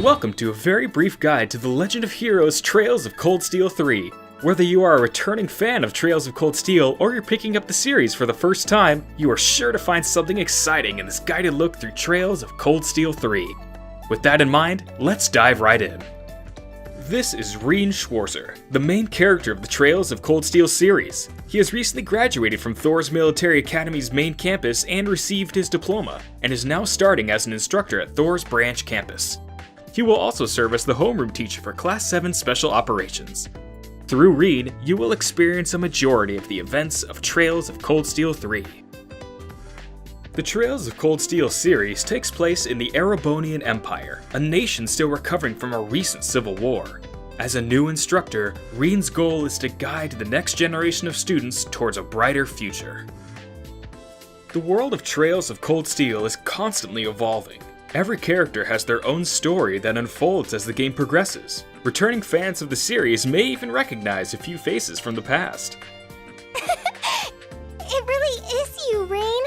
Welcome to a very brief guide to The Legend of Heroes Trails of Cold Steel 3. Whether you are a returning fan of Trails of Cold Steel or you're picking up the series for the first time, you are sure to find something exciting in this guided look through Trails of Cold Steel 3. With that in mind, let's dive right in. This is Rean Schwarzer, the main character of the Trails of Cold Steel series. He has recently graduated from Thor's Military Academy's main campus and received his diploma, and is now starting as an instructor at Thor's branch campus. He will also serve as the homeroom teacher for Class 7 Special Operations. Through Rean, you will experience a majority of the events of Trails of Cold Steel 3. The Trails of Cold Steel series takes place in the Erebonian Empire, a nation still recovering from a recent civil war. As a new instructor, Rean's goal is to guide the next generation of students towards a brighter future. The world of Trails of Cold Steel is constantly evolving. Every character has their own story that unfolds as the game progresses. Returning fans of the series may even recognize a few faces from the past. It really is you, Rean.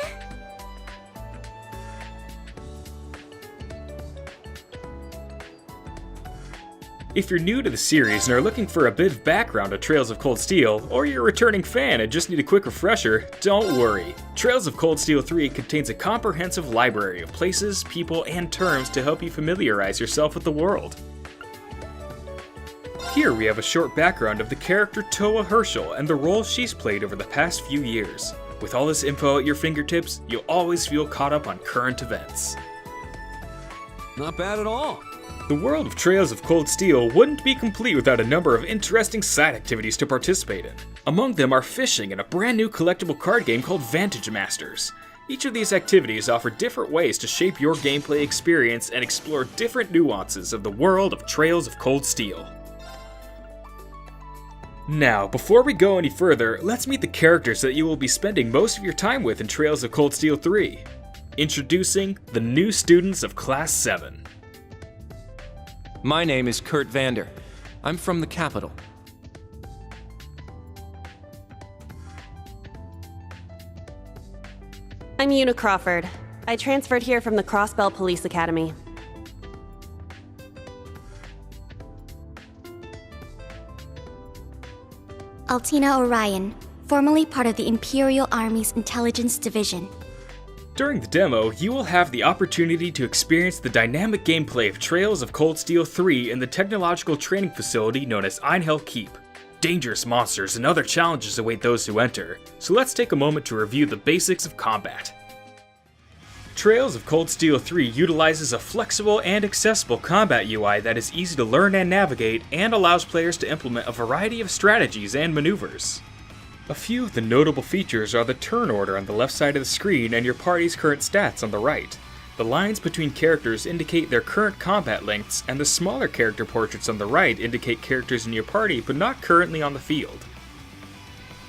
If you're new to the series and are looking for a bit of background on Trails of Cold Steel, or you're a returning fan and just need a quick refresher, don't worry. Trails of Cold Steel 3 contains a comprehensive library of places, people, and terms to help you familiarize yourself with the world. Here we have a short background of the character Toa Herschel and the role she's played over the past few years. With all this info at your fingertips, you'll always feel caught up on current events. Not bad at all. The world of Trails of Cold Steel wouldn't be complete without a number of interesting side activities to participate in. Among them are fishing and a brand new collectible card game called Vantage Masters. Each of these activities offer different ways to shape your gameplay experience and explore different nuances of the world of Trails of Cold Steel. Now, before we go any further, let's meet the characters that you will be spending most of your time with in Trails of Cold Steel 3. Introducing the new students of Class 7. My name is Kurt Vander. I'm from the capital. I'm Una Crawford. I transferred here from the Crossbell Police Academy. Altina Orion, formerly part of the Imperial Army's Intelligence Division. During the demo, you will have the opportunity to experience the dynamic gameplay of Trails of Cold Steel 3 in the technological training facility known as Einhell Keep. Dangerous monsters and other challenges await those who enter, so let's take a moment to review the basics of combat. Trails of Cold Steel 3 utilizes a flexible and accessible combat UI that is easy to learn and navigate, and allows players to implement a variety of strategies and maneuvers. A few of the notable features are the turn order on the left side of the screen and your party's current stats on the right. The lines between characters indicate their current combat lengths, and the smaller character portraits on the right indicate characters in your party but not currently on the field.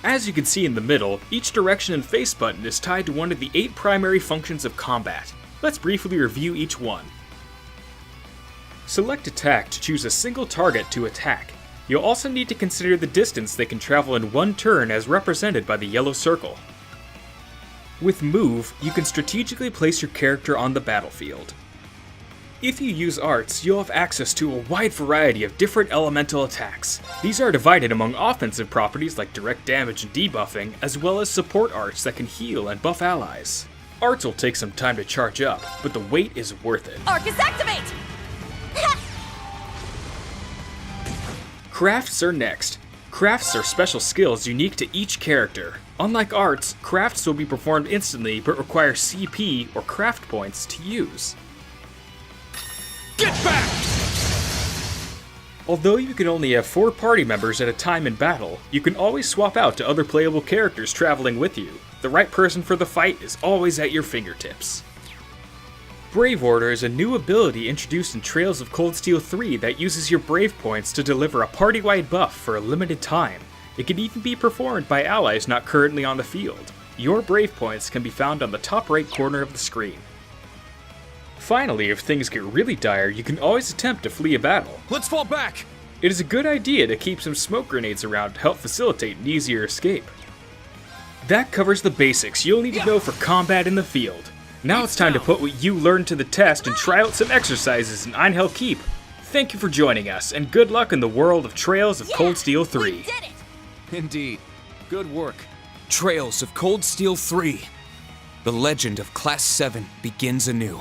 As you can see in the middle, each direction and face button is tied to one of the 8 primary functions of combat. Let's briefly review each one. Select Attack to choose a single target to attack. You'll also need to consider the distance they can travel in one turn as represented by the yellow circle. With Move, you can strategically place your character on the battlefield. If you use arts, you'll have access to a wide variety of different elemental attacks. These are divided among offensive properties like direct damage and debuffing, as well as support arts that can heal and buff allies. Arts will take some time to charge up, but the wait is worth it. Arcus activate! Crafts are next. Crafts are special skills unique to each character. Unlike arts, crafts will be performed instantly but require CP or craft points to use. Get back! Although you can only have 4 party members at a time in battle, you can always swap out to other playable characters traveling with you. The right person for the fight is always at your fingertips. Brave Order is a new ability introduced in Trails of Cold Steel 3 that uses your Brave points to deliver a party-wide buff for a limited time. It can even be performed by allies not currently on the field. Your Brave points can be found on the top right corner of the screen. Finally, if things get really dire, you can always attempt to flee a battle. Let's fall back! It is a good idea to keep some smoke grenades around to help facilitate an easier escape. That covers the basics you'll need to know for combat in the field. Now it's time to put what you learned to the test and try out some exercises in Einhell Keep. Thank you for joining us, and good luck in the world of Trails of Cold Steel 3. We did it! Indeed. Good work. Trails of Cold Steel 3. The legend of Class 7 begins anew.